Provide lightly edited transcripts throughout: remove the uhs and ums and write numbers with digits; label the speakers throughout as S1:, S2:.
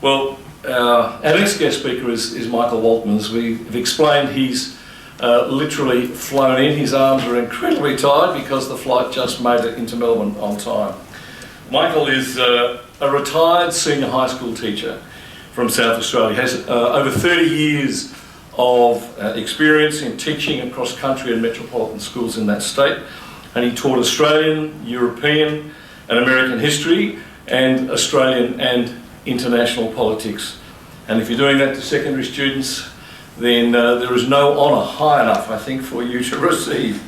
S1: Well, our next guest speaker is Michael Wohltmann. As we've explained, he's literally flown in. His arms are incredibly tired because the flight just made it into Melbourne on time. Michael is a retired senior high school teacher from South Australia. He has over 30 years of experience in teaching across country and metropolitan schools in that state. And he taught Australian, European and American history and Australian and international politics. And if you're doing that to secondary students, then there is no honour high enough, I think, for you to receive.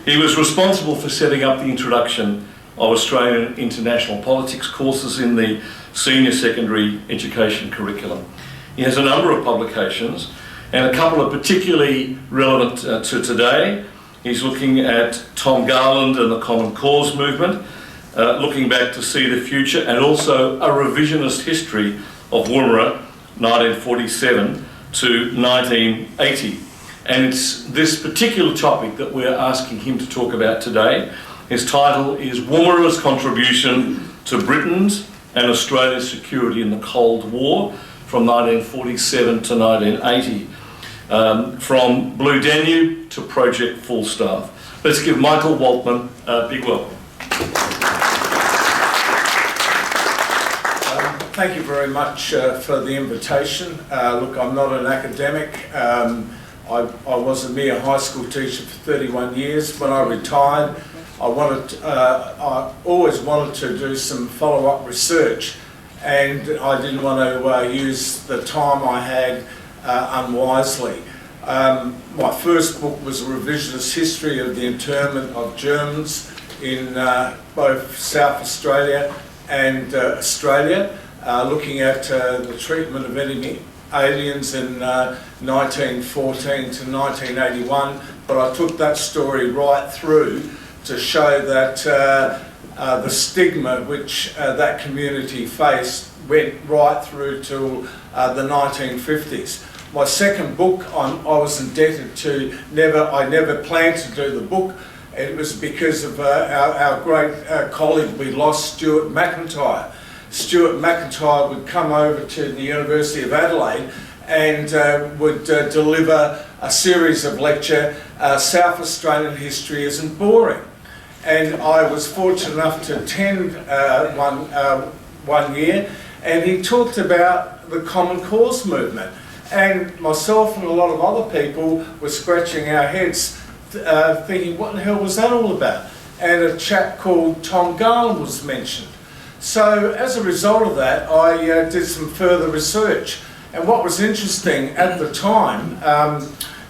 S1: He was responsible for setting up the introduction of Australian international politics courses in the senior secondary education curriculum. He has a number of publications, and a couple are particularly relevant to today. He's looking at Tom Garland and the Common Cause movement, looking back to see the future, and also a revisionist history of Woomera, 1947 to 1980. And it's this particular topic that we're asking him to talk about today. His title is Woomera's Contribution to Britain's and Australia's Security in the Cold War from 1947 to 1980. From Blue Danube to Project Falstaff. Let's give Michael Wohltmann a big welcome.
S2: Thank you very much for the invitation. Look, I'm not an academic. I was a mere high school teacher for 31 years. When I retired, I always wanted to do some follow-up research, and I didn't want to use the time I had unwisely. My first book was a revisionist history of the internment of Germans in both South Australia and Australia, looking at the treatment of enemy aliens in 1914 to 1981. But I took that story right through to show that the stigma which that community faced went right through to the 1950s. My second book, I was indebted to I never planned to do the book. It was because of our great colleague we lost, Stuart McIntyre. Stuart McIntyre would come over to the University of Adelaide and would deliver a series of lecture, South Australian History Isn't Boring. And I was fortunate enough to attend one year, and he talked about the Common Cause movement. And myself and a lot of other people were scratching our heads thinking, what the hell was that all about? And a chap called Tom Garland was mentioned. So as a result of that, I did some further research. And what was interesting at the time,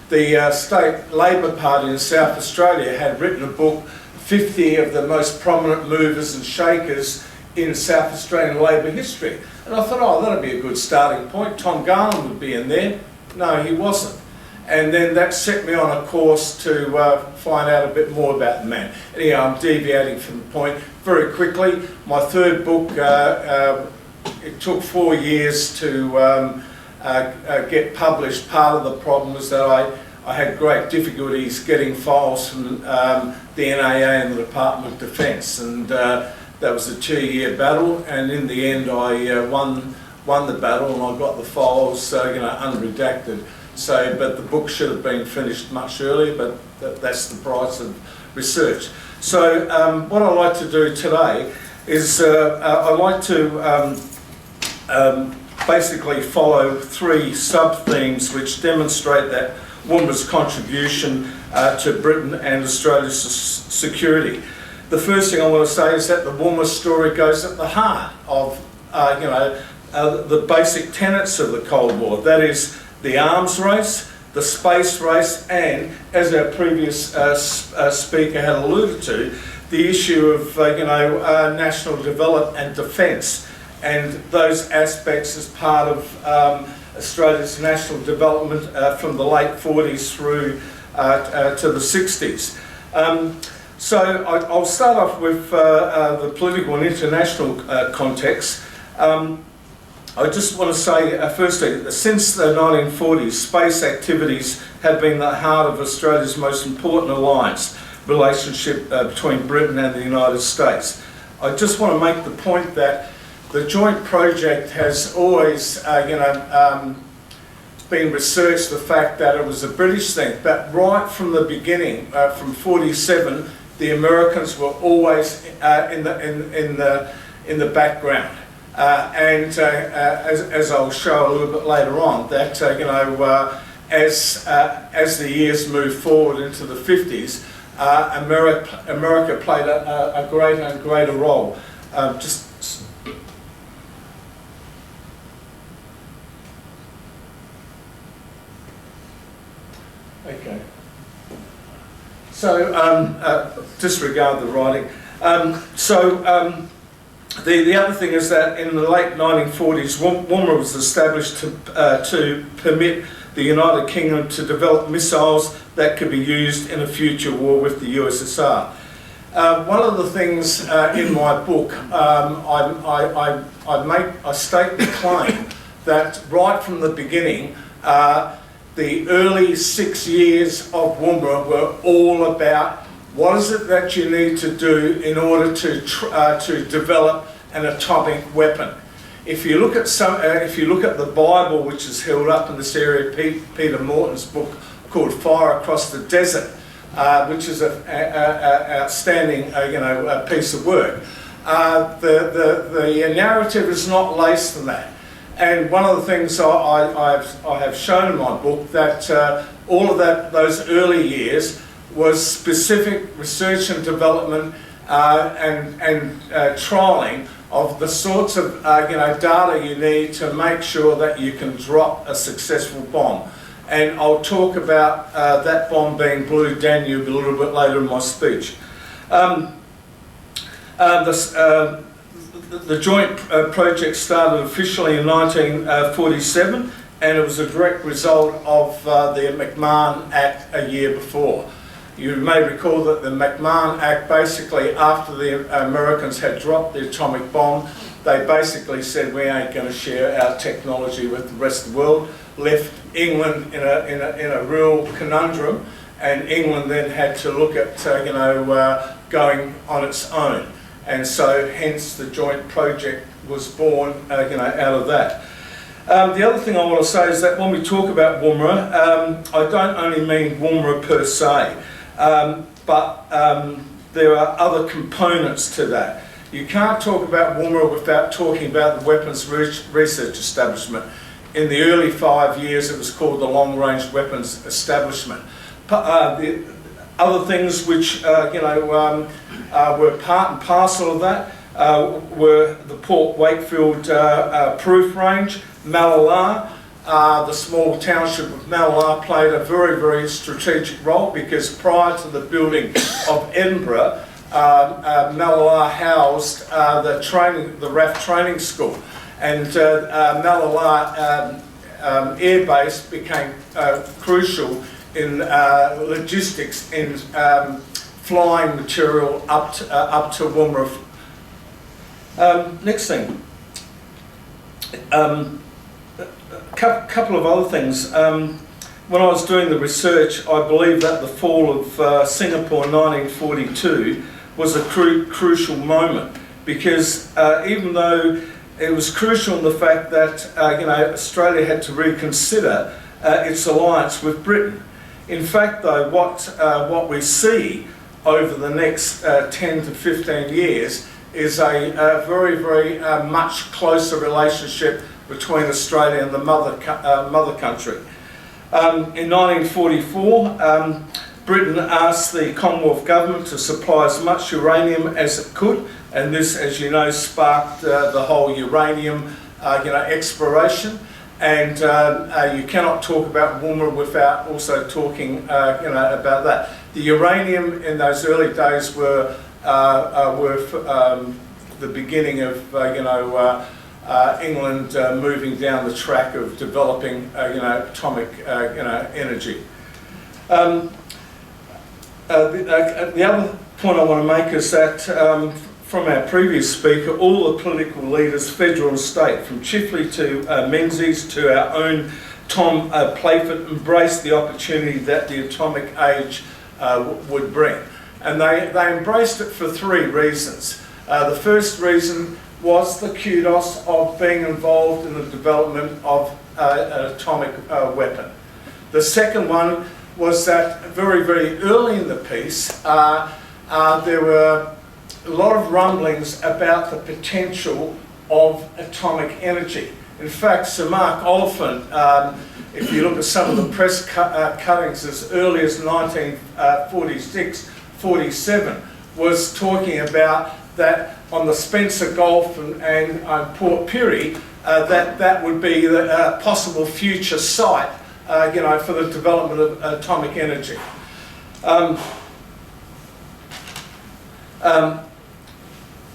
S2: the State Labor Party in South Australia had written a book, 50 of the most prominent movers and shakers in South Australian labour history. And I thought, oh, that'd be a good starting point. Tom Garland would be in there. No, he wasn't. And then that set me on a course to find out a bit more about the man. Anyhow, I'm deviating from the point very quickly. My third book, it took 4 years to get published. Part of the problem was that I had great difficulties getting files from the NAA and the Department of Defence, and that was a 2-year battle, and in the end I won the battle, and I got the files unredacted. So, but the book should have been finished much earlier, but that's the price of research. So what I like to do today is I like to basically follow 3 sub-themes which demonstrate that Woomera's contribution to Britain and Australia's security. The first thing I want to say is that the Woomera story goes at the heart of the basic tenets of the Cold War. That is the arms race, the space race, and, as our previous speaker had alluded to, the issue of national development and defence, and those aspects as part of Australia's national development from the late 40s through to the 60s. So I'll start off with the political and international context. I just want to say, firstly, that since the 1940s, space activities have been the heart of Australia's most important alliance relationship between Britain and the United States. I just want to make the point that the joint project has always, been researched, the fact that it was a British thing, but right from the beginning, from 47, the Americans were always in the background. As I'll show a little bit later on, that as the years moved forward into the 50s, America played a greater and greater role. Okay. So disregard the writing. The other thing is that in the late 1940s, Woomera was established to permit the United Kingdom to develop missiles that could be used in a future war with the USSR. One of the things in my book, I state the claim that right from the beginning, the early 6 years of Woomera were all about what is it that you need to do in order to develop an atomic weapon. If you look at the Bible, which is held up in this area, Peter Morton's book called Fire Across the Desert, which is an outstanding piece of work. The narrative is not laced in that. And one of the things I have shown in my book, that all of those early years was specific research and development and trialling of the sorts of data you need to make sure that you can drop a successful bomb. And I'll talk about that bomb being Blue Danube a little bit later in my speech. The joint project started officially in 1947, and it was a direct result of the McMahon Act a year before. You may recall that the McMahon Act, basically after the Americans had dropped the atomic bomb, they basically said we ain't going to share our technology with the rest of the world, left England in a real conundrum, and England then had to look at going on its own. And so hence the joint project was born out of that. The other thing I want to say is that when we talk about Woomera, I don't only mean Woomera per se, but there are other components to that. You can't talk about Woomera without talking about the Weapons Research Establishment. In the early 5 years it was called the Long Range Weapons Establishment. The other things which were part and parcel of that were the Port Wakefield Proof Range, Malala. The small township of Malala played a very, very strategic role, because prior to the building of Edinburgh, Malala housed the RAF training school, and Malala Air Base became crucial in logistics in flying material up to Woomera. Next thing. A couple of other things. When I was doing the research, I believe that the fall of Singapore in 1942 was a crucial moment, because even though it was crucial in the fact that Australia had to reconsider its alliance with Britain. In fact, though, what we see over the next 10 to 15 years is a very, very much closer relationship between Australia and the mother country. In 1944, Britain asked the Commonwealth government to supply as much uranium as it could, and this, as you know, sparked the whole uranium exploration. And you cannot talk about Woomera without also talking about that. The uranium in those early days were the beginning of England moving down the track of developing atomic energy. The other point I want to make is that from our previous speaker, all the political leaders, federal and state, from Chifley to Menzies to our own Tom Playford, embraced the opportunity that the atomic age would bring. And they embraced it for three reasons. The first reason was the kudos of being involved in the development of an atomic weapon. The second one was that very, very early in the piece, there were a lot of rumblings about the potential of atomic energy. In fact, Sir Mark Oliphant, if you look at some of the press cuttings as early as 1946, 47, was talking about that on the Spencer Gulf and Port Pirie, that would be the possible future site, for the development of atomic energy.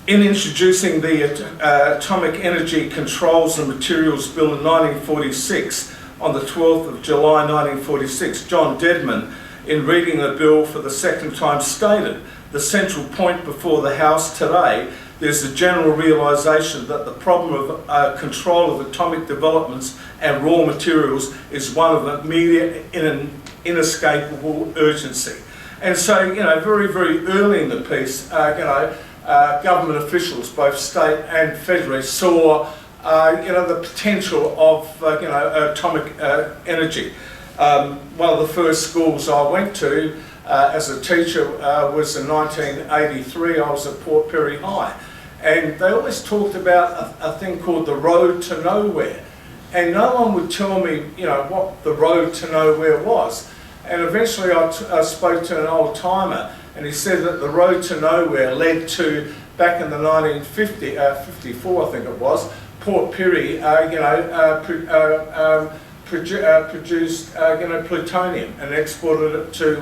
S2: In introducing the Atomic Energy Controls and Materials Bill in 1946, on the 12th of July 1946, John Dedman, in reading the bill for the second time, stated, "The central point before the House today, there's a general realisation that the problem of control of atomic developments and raw materials is one of immediate and inescapable urgency." And so, very, very early in the piece, government officials, both state and federal, saw, the potential of, atomic energy. One of the first schools I went to as a teacher was in 1983. I was at Port Pirie High, and they always talked about a thing called the road to nowhere, and no one would tell me, what the road to nowhere was. And eventually I spoke to an old timer, and he said that the road to nowhere led to, back in the 54 I think it was, Port Pirie, produced, plutonium and exported it to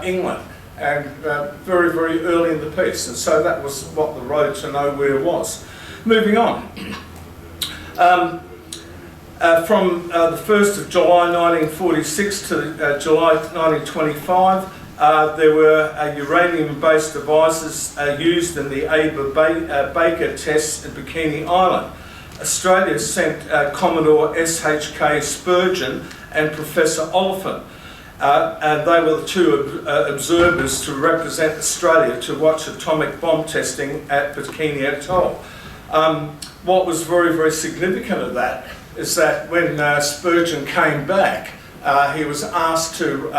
S2: England, and very, very early in the piece. And so that was what the road to nowhere was. Moving on. From the 1st of July 1946 to July 1925, there were uranium-based devices used in the Aber-Baker tests at Bikini Island. Australia sent Commodore SHK Spurgeon and Professor Oliphant, and they were the two observers to represent Australia to watch atomic bomb testing at Bikini Atoll. What was very, very significant of that is that when Spurgeon came back, he was asked to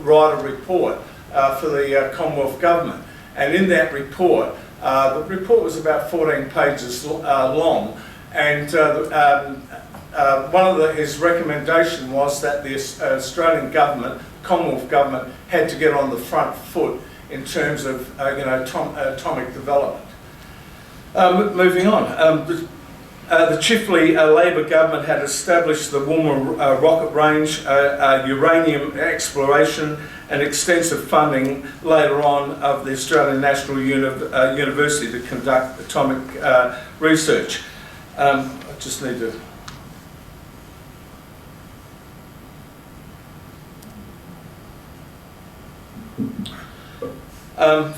S2: write a report for the Commonwealth Government. And in that report, the report was about 14 pages long, and one of his recommendation was that the Australian Government, Commonwealth Government, had to get on the front foot in terms of atomic development. Moving on. The Chifley Labor government had established the Woomera rocket range, uranium exploration, and extensive funding later on of the Australian National University to conduct atomic research. I just need to...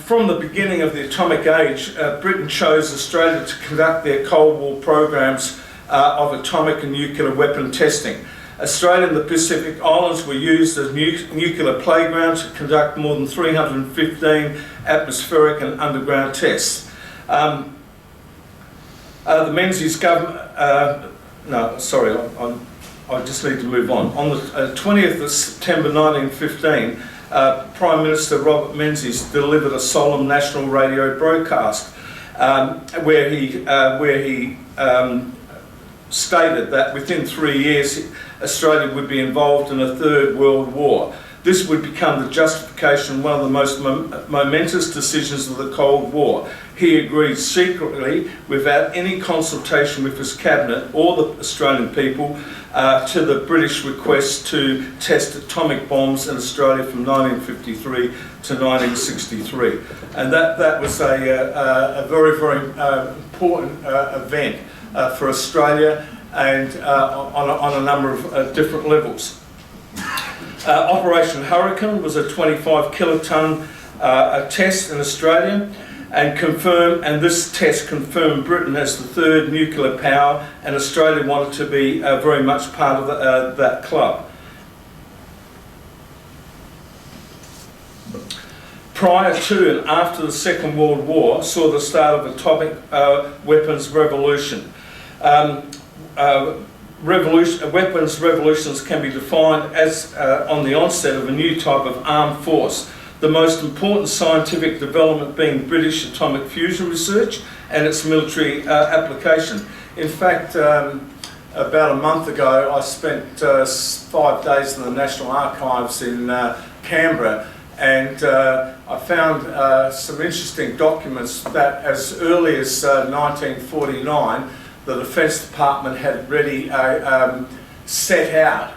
S2: From the beginning of the atomic age, Britain chose Australia to conduct their Cold War programs of atomic and nuclear weapon testing. Australia and the Pacific Islands were used as nuclear playgrounds to conduct more than 315 atmospheric and underground tests. The Menzies government... I just need to move on. On the 20th of September 1915, Prime Minister Robert Menzies delivered a solemn national radio broadcast where he stated that within 3 years Australia would be involved in a third world war. This would become the justification, one of the most momentous decisions of the Cold War. He agreed secretly, without any consultation with his cabinet or the Australian people, to the British request to test atomic bombs in Australia from 1953 to 1963. And that was a very, very important event for Australia, and on a number of different levels. Operation Hurricane was a 25 kiloton test in Australia, and this test confirmed Britain as the third nuclear power, and Australia wanted to be very much part of that club.
S1: prior to and after the Second World War saw the start of atomic weapons revolution. Weapons revolutions can be defined as on the onset of a new type of armed force, the most important scientific development being British atomic fusion research and its military application. In fact, about a month ago I spent 5 days in the National Archives in Canberra, and I found some interesting documents that as early as 1949 the Defence Department had already set out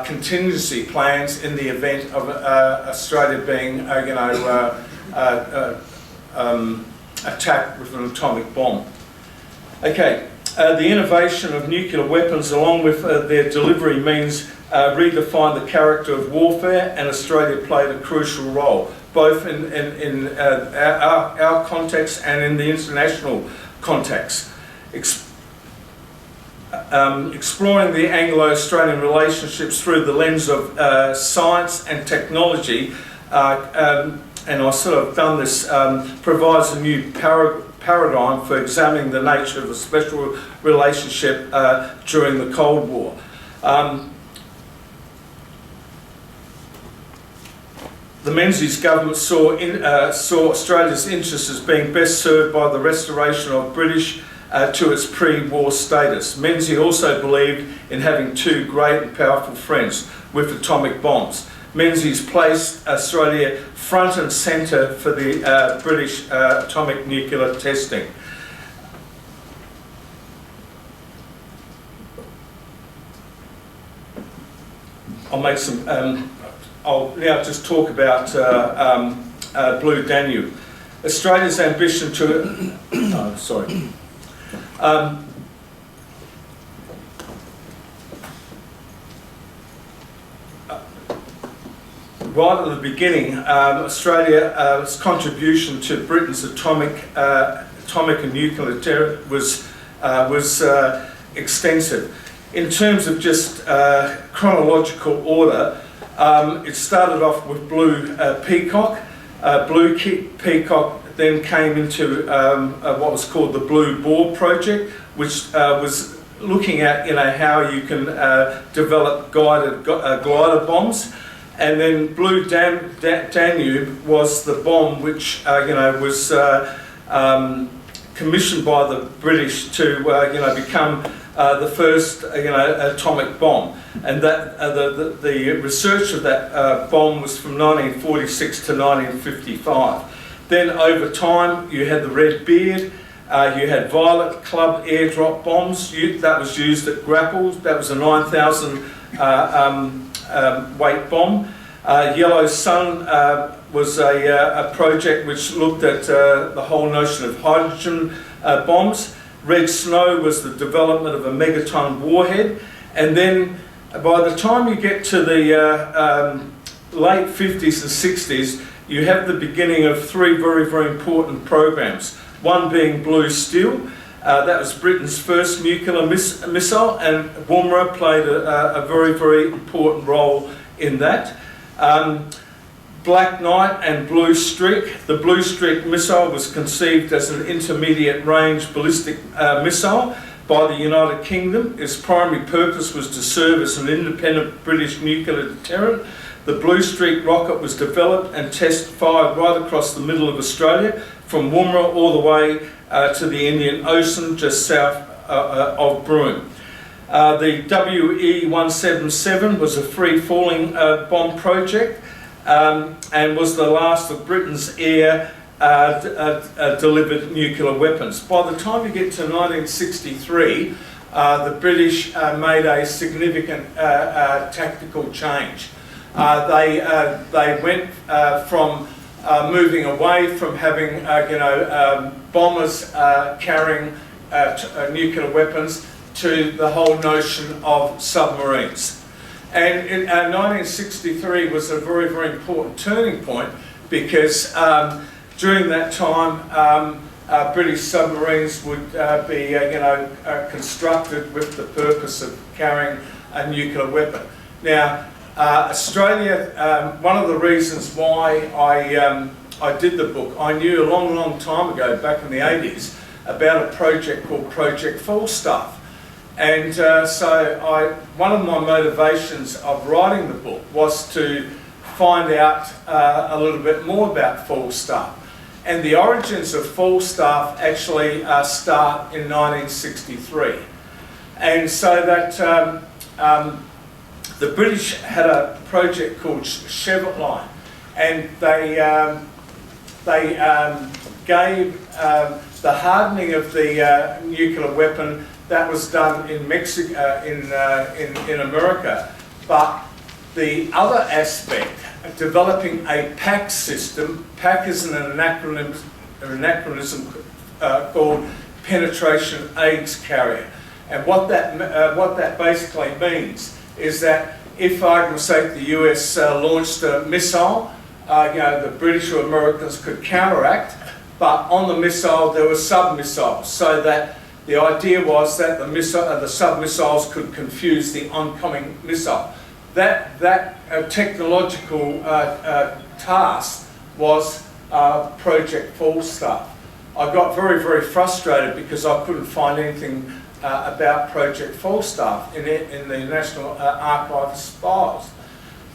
S1: contingency plans in the event of Australia being attacked with an atomic bomb. Okay, the innovation of nuclear weapons along with their delivery means redefined the character of warfare, and Australia played a crucial role, both in our context and in the international context. Exploring the Anglo-Australian relationships through the lens of science and technology, and I sort of done this, provides a new paradigm for examining the nature of the special relationship during the Cold War. The Menzies government saw Australia's interests as being best served by the restoration of British to its pre-war status. Menzies also believed in having two great and powerful friends with atomic bombs. Menzies placed Australia front and centre for the British atomic nuclear testing. I'll make some. I'll now just talk about Blue Danube. Australia's ambition to. Right at the beginning, Australia's contribution to Britain's atomic and nuclear terror was extensive. In terms of just chronological order, it started off with Blue Peacock. Blue Peacock then came into what was called the Blue Boar project, which was looking at how you can develop guided glider bombs. And then Blue Danube was the bomb which was commissioned by the British to become the first atomic bomb, and that the research of that bomb was from 1946 to 1955. Then over time you had the Red Beard, you had Violet Club airdrop bombs that was used at grapples. That was a 9,000 weight bomb. Yellow Sun was a project which looked at the whole notion of hydrogen bombs. Red Snow was the development of a megaton warhead. And then by the time you get to the late 50s and 60s, you have the beginning of three very, very important programs. One being Blue Steel. That was Britain's first nuclear missile, and Woomera played a very, very important role in that. Black Knight and Blue Streak. The Blue Streak missile was conceived as an intermediate range ballistic missile by the United Kingdom. Its primary purpose was to serve as an independent British nuclear deterrent. The Blue Streak rocket was developed and fired right across the middle of Australia, from Woomera all the way to the Indian Ocean just south of Broome. The WE-177 was a free-falling bomb project and was the last of Britain's air delivered nuclear weapons. By the time you get to 1963, the British made a significant tactical change. They went from moving away from having bombers carrying nuclear weapons to the whole notion of submarines. And in 1963 was a very, very important turning point, because during that time British submarines would be constructed with the purpose of carrying a nuclear weapon. Now,
S2: Australia, one of the reasons why I did the book, I knew a long, long time ago, back in the 80s, about a project called Project Falstaff. And one of my motivations of writing the book was to find out a little bit more about Falstaff. And the origins of Falstaff actually start in 1963. And so that the British had a project called Chevet Line, and they gave the hardening of the nuclear weapon. That was done in Mexico, in America. But the other aspect, developing a PAC system, PAC is an anachronism called penetration aids carrier. And what that basically means is that if, for argument's sake, the US launched a missile, the British or Americans could counteract, but on the missile there were sub-missiles, so that the idea was that the sub-missiles could confuse the oncoming missile. That technological task was Project Falstaff. I got very, very frustrated because I couldn't find anything about Project Falstaff in the National Archives files,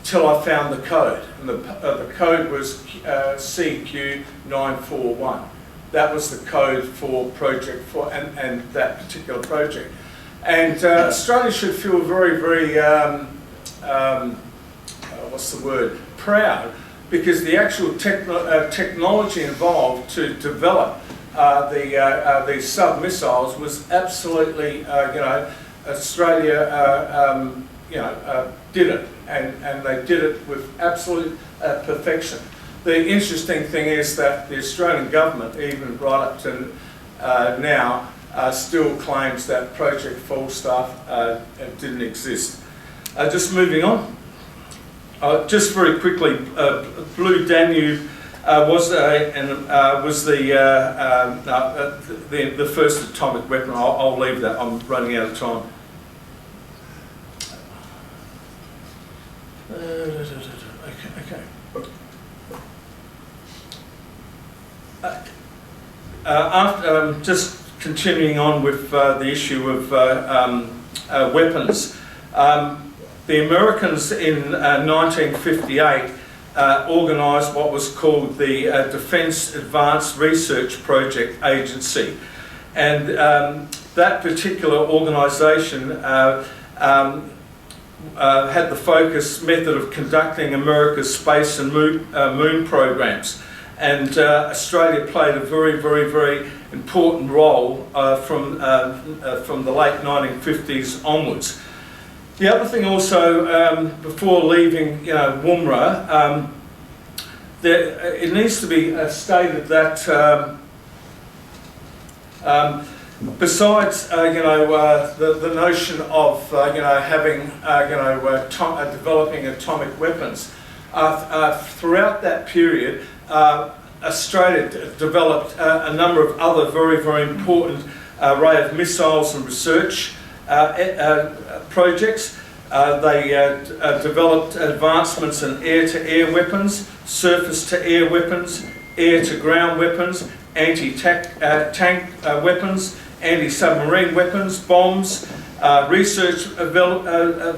S2: till I found the code. And the code was CQ941. That was the code for and that particular project. And Australia should feel very, very, proud, because the actual technology involved to develop these sub-missiles was absolutely, Australia, did it, and they did it with absolute perfection. The interesting thing is that the Australian government, even right up to now, still claims that Project Falstaff didn't exist. Just moving on. Just very quickly, Blue Danube was the first atomic weapon. I'll leave that. I'm running out of time. Okay. After just continuing on with the issue of weapons, the Americans in 1958 organised what was called the Defence Advanced Research Project Agency, and that particular organisation had the focus method of conducting America's space and moon programs. And Australia played a very, very, very important role from the late 1950s onwards. The other thing also, before leaving, Woomera, it needs to be stated that besides, the notion of, having, developing atomic weapons, throughout that period, Australia developed a number of other very, very important array of missiles and research projects. They developed advancements in air-to-air weapons, surface-to-air weapons, air-to-ground weapons, anti-tank weapons, anti-submarine weapons, bombs, research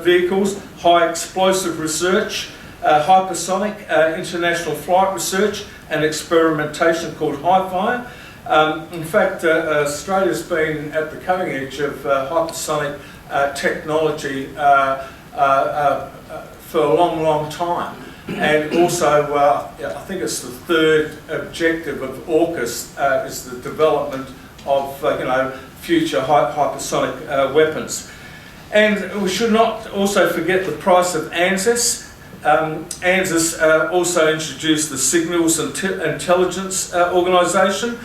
S2: vehicles, high explosive research, hypersonic international flight research, and experimentation called hi-fi. In fact, Australia's been at the cutting edge of hypersonic technology for a long, long time. And also, I think it's the third objective of AUKUS is the development of future hypersonic weapons. And we should not also forget the price of ANZUS. ANZUS also introduced the Signals Intelligence Organisation.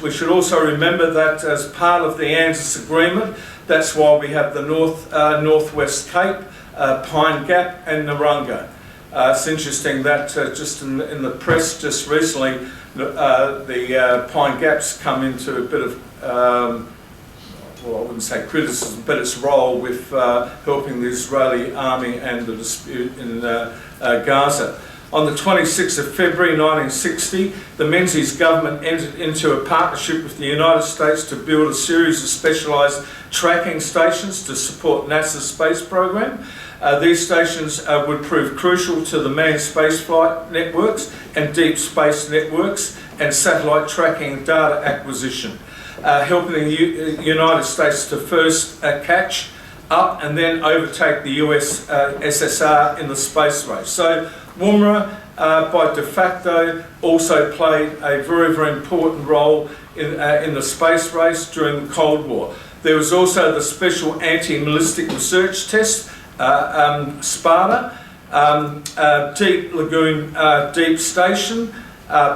S2: We should also remember that as part of the ANZUS agreement, that's why we have the Northwest Cape, Pine Gap and Narungga. It's interesting that just in the press just recently, the Pine Gap's come into a bit of well, I wouldn't say criticism, but its role with helping the Israeli army and the dispute in Gaza. On the 26th of February 1960, the Menzies government entered into a partnership with the United States to build a series of specialised tracking stations to support NASA's space program. These stations would prove crucial to the manned spaceflight networks and deep space networks and satellite tracking and data acquisition, helping the United States to first catch up and then overtake the US SSR in the space race. So Woomera, by de facto, also played a very, very important role in the space race during the Cold War. There was also the Special Anti-Ballistic Research Test, Sparta, Deep Lagoon Deep Station,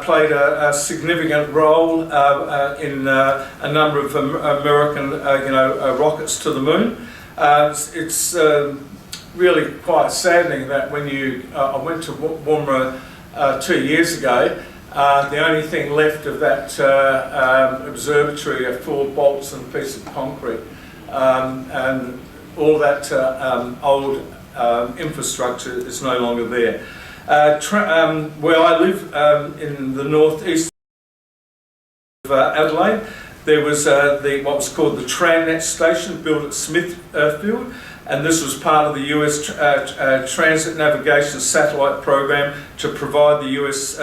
S2: played a significant role in a number of American rockets to the moon. It's really quite saddening that when I went to Woomera 2 years ago, the only thing left of that observatory are 4 bolts and a piece of concrete, and all that old infrastructure is no longer there. Where I live in the northeast of Adelaide, there was what was called the Trannet station built at Smithfield, and this was part of the US Transit Navigation Satellite Program to provide the US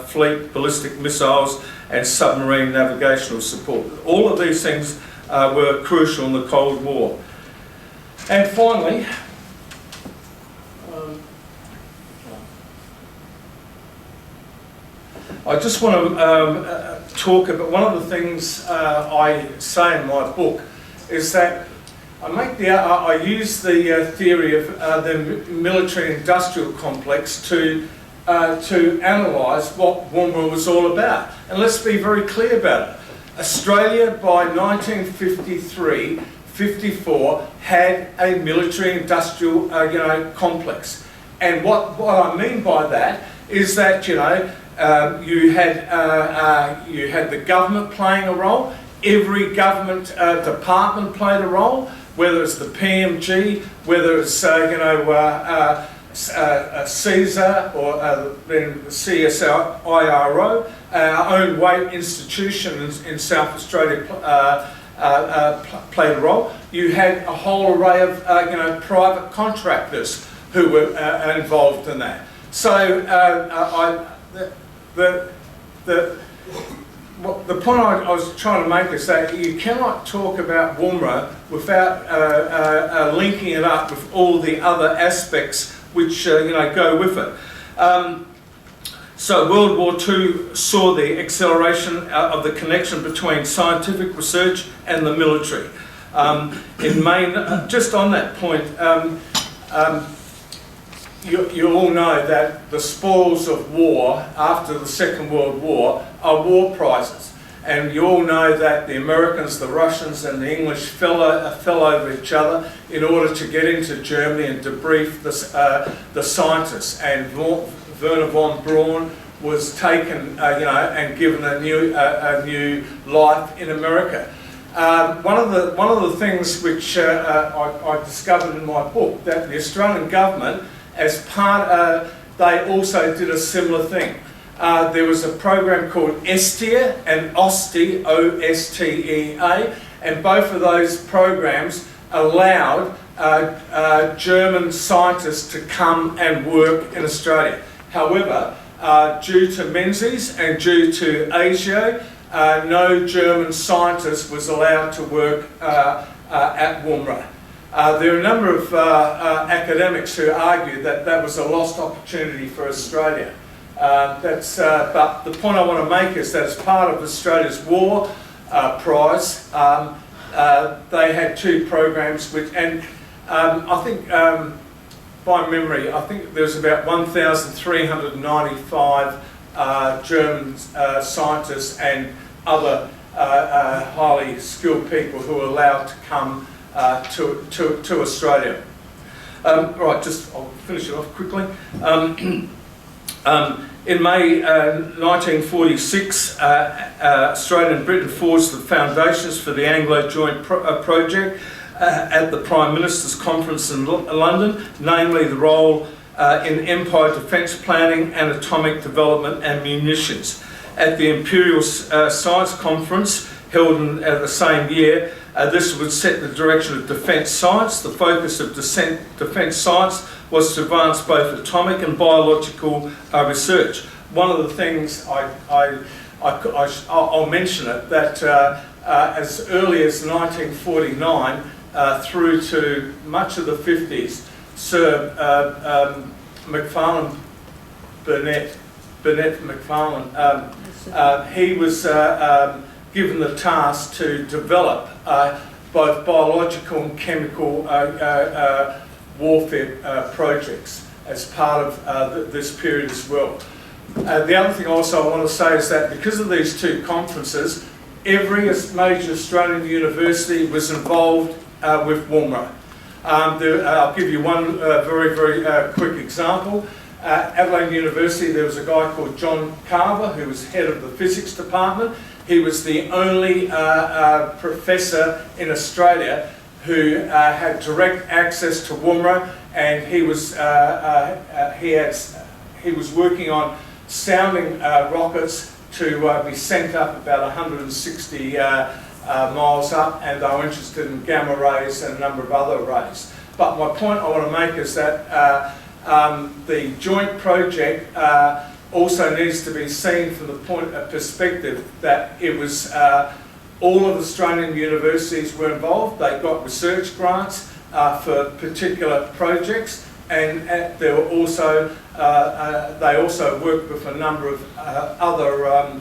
S2: fleet ballistic missiles and submarine navigational support. All of these things were crucial in the Cold War. And finally, I just want to talk about one of the things I say in my book is that I use the theory of the military-industrial complex to analyse what Woomera was all about. And let's be very clear about it. Australia by 1953-54 had a military-industrial complex. And what I mean by that is that you had the government playing a role. Every government department played a role, whether it's the PMG, whether it's CSER or then CSIRO, our own weight institution in South Australia played a role. You had a whole array of private contractors who were involved in that. So the point I was trying to make is that you cannot talk about Woomera without linking it up with all the other aspects which go with it. So World War II saw the acceleration of the connection between scientific research and the military. Just on that point, you all know that the spoils of war after the Second World War are war prizes. And you all know that the Americans, the Russians and the English fell over each other in order to get into Germany and debrief the scientists. And Werner von Braun was taken and given a new life in America. One of the things which I discovered in my book, that the Australian government, as part, they also did a similar thing. There was a program called ESTEA and OSTEA, OSTEA, and both of those programs allowed German scientists to come and work in Australia. However, due to Menzies and due to ASIO, no German scientist was allowed to work at Woomera. There are a number of academics who argue that that was a lost opportunity for Australia. But the point I want to make is that as part of Australia's war prize, they had 2 programs I think by memory, I think there's about 1,395 German scientists and other highly skilled people who were allowed to come to Australia. Right, I'll finish it off quickly. In May 1946, Australia and Britain forged the foundations for the Anglo Joint Project at the Prime Minister's Conference in London, namely the role in Empire defence planning and atomic development and munitions. At the Imperial Science Conference held in the same year, this would set the direction of defence science. The focus of defence science was to advance both atomic and biological research. One of the things I'll mention it, that as early as 1949 through to much of the 50s, Sir Burnett McFarlane, he was given the task to develop both biological and chemical warfare projects as part of this period as well. The other thing also I want to say is that because of these two conferences, every major Australian university was involved with Woomera. I'll give you one very quick example. Adelaide University, there was a guy called John Carver who was head of the physics department. He was the only professor in Australia who had direct access to Woomera, and he was working on sounding rockets to be sent up about 160 miles up, and they were interested in gamma rays and a number of other rays. But my point I want to make is that the joint project also needs to be seen from the point of perspective that it was all of Australian universities were involved. They got research grants for particular projects, and they were also they also worked with a number of other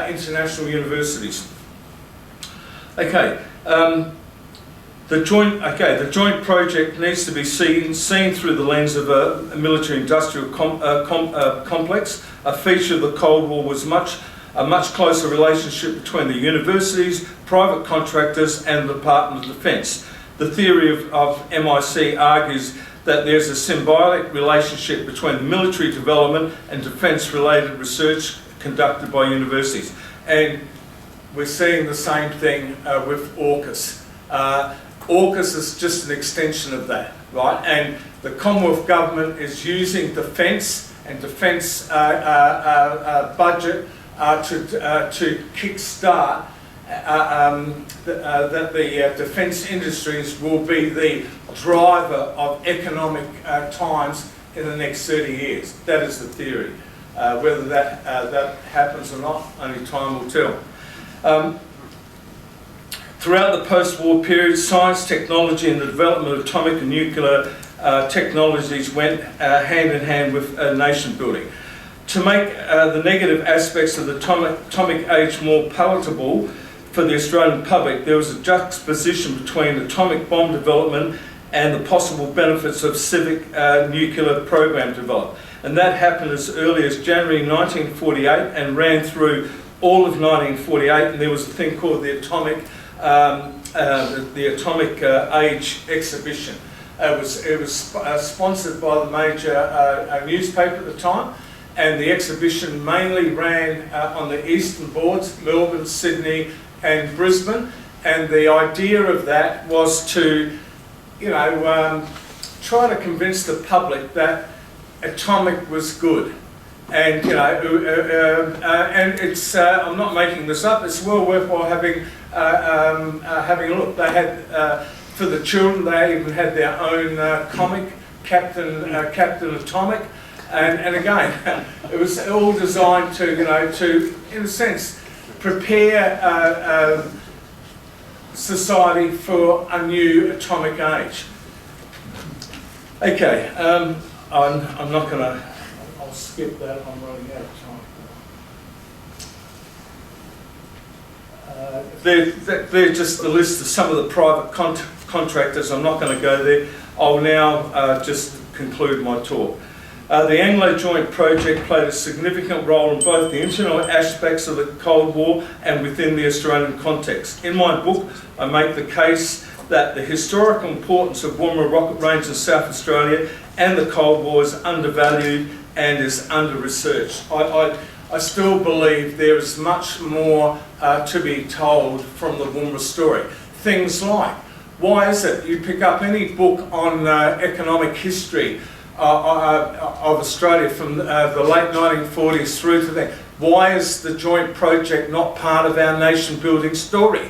S2: international universities. Okay. The joint project needs to be seen through the lens of a military-industrial complex. A feature of the Cold War was a much closer relationship between the universities, private contractors and the Department of Defence. The theory of MIC argues that there's a symbiotic relationship between military development and defence-related research conducted by universities. And we're seeing the same thing with AUKUS. AUKUS is just an extension of that, right? And the Commonwealth Government is using defence and defence budget to kick-start that the defence industries will be the driver of economic times in the next 30 years. That is the theory. Whether that happens or not, only time will tell. Throughout the post-war period, science, technology and the development of atomic and nuclear technologies went hand in hand with nation building. To make the negative aspects of the atomic age more palatable for the Australian public, there was a juxtaposition between atomic bomb development and the possible benefits of civic nuclear program development. And that happened as early as January 1948 and ran through all of 1948, and there was a thing called the Atomic Age exhibition. It was sponsored by the major newspaper at the time, and the exhibition mainly ran on the eastern boards, Melbourne, Sydney and Brisbane, and the idea of that was to, try to convince the public that atomic was good. And and it's I'm not making this up. It's well worthwhile having a look. They had for the children. They even had their own comic, Captain Atomic, and again, it was all designed to to in a sense prepare society for a new atomic age. Okay, I'm not going to. I'll skip that, I'm running out of time. They're just the list of some of the private contractors. I'm not going to go there. I'll now just conclude my talk. The Anglo Joint Project played a significant role in both the internal aspects of the Cold War and within the Australian context. In my book, I make the case that the historical importance of Woomera rocket range in South Australia and the Cold War is undervalued and is under-researched. I still believe there is much more to be told from the Woomera story. Things like, why is it you pick up any book on economic history of Australia from the late 1940s through to then, why is the joint project not part of our nation-building story?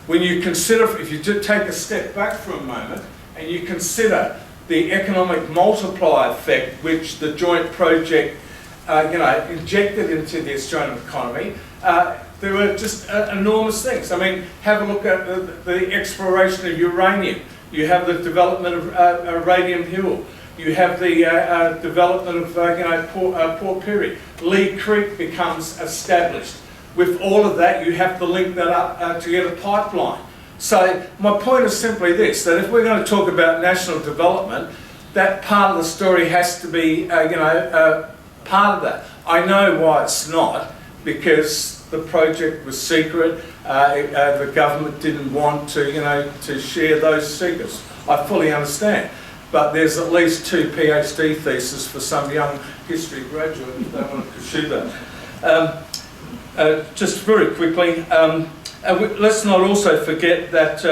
S2: When you consider, if you did take a step back for a moment, and you consider the economic multiplier effect which the joint project injected into the Australian economy, there were just enormous things. I mean, have a look at the exploration of uranium. You have the development of Radium Hill. You have the development of Port Pirie. Lee Creek becomes established. With all of that, you have to link that up to get a pipeline. So my point is simply this, that if we're going to talk about national development, that part of the story has to be, part of that. I know why it's not, because the project was secret. The government didn't want to share those secrets. I fully understand. But there's at least 2 PhD theses for some young history graduate if they want to pursue that. Just very quickly, let's not also forget that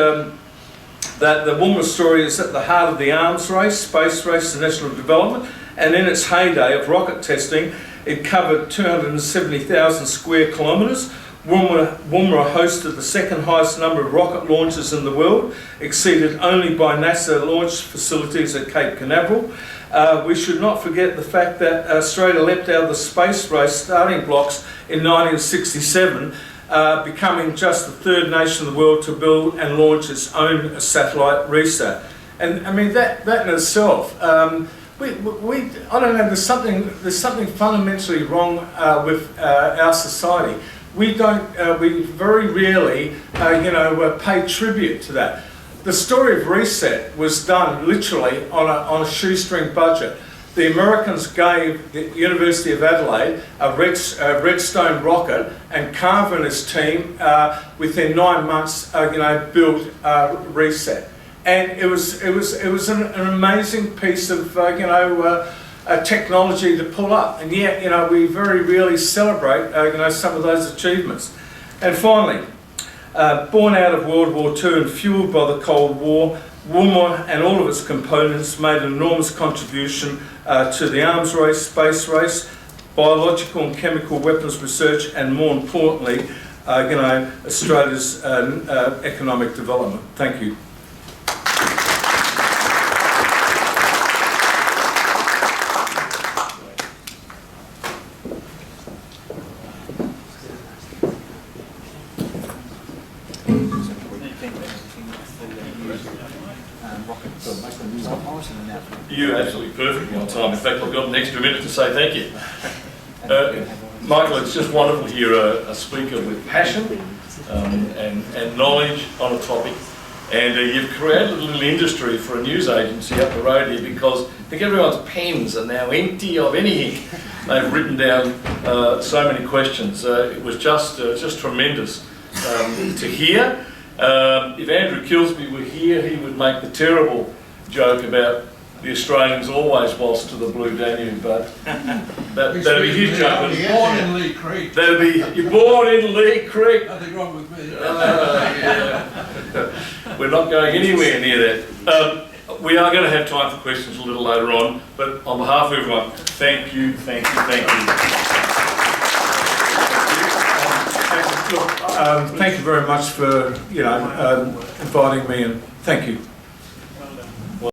S2: that the Woomera story is at the heart of the arms race, space race and national development, and in its heyday of rocket testing, it covered 270,000 square kilometres. Woomera hosted the second highest number of rocket launches in the world, exceeded only by NASA launch facilities at Cape Canaveral. We should not forget the fact that Australia leapt out of the space race starting blocks in 1967, becoming just the 3rd nation in the world to build and launch its own satellite RESAT. And I mean, that in itself, I don't know, there's something fundamentally wrong with our society. We very rarely, pay tribute to that. The story of RESAT was done literally on a shoestring budget. The Americans gave the University of Adelaide a Redstone rocket, and Carver and his team, within 9 months, built RESAT. And it was an amazing piece of technology to pull up, and yet we very rarely celebrate some of those achievements. And finally, born out of World War II and fueled by the Cold War, Woomera and all of its components made an enormous contribution to the arms race, space race, biological and chemical weapons research, and more importantly, Australia's economic development. Thank you.
S1: You're absolutely perfectly on time. In fact, I've got an extra minute to say thank you. Michael, it's just wonderful to hear a speaker with passion and knowledge on a topic. And you've created a little industry for a news agency up the road here, because I think everyone's pens are now empty of any ink. They've written down so many questions. It was just tremendous to hear. If Andrew Kilsby were here, he would make the terrible joke about the Australians always waltz to the Blue Danube, but that'd be his joke.
S3: Born in Lee Creek.
S1: That'd be, you're born in Lee Creek.
S3: Nothing wrong with me.
S1: Yeah. We're not going anywhere near that. We are going to have time for questions a little later on, but on behalf of everyone, thank you, thank you, thank you.
S2: Thank you very much for inviting me, and thank you.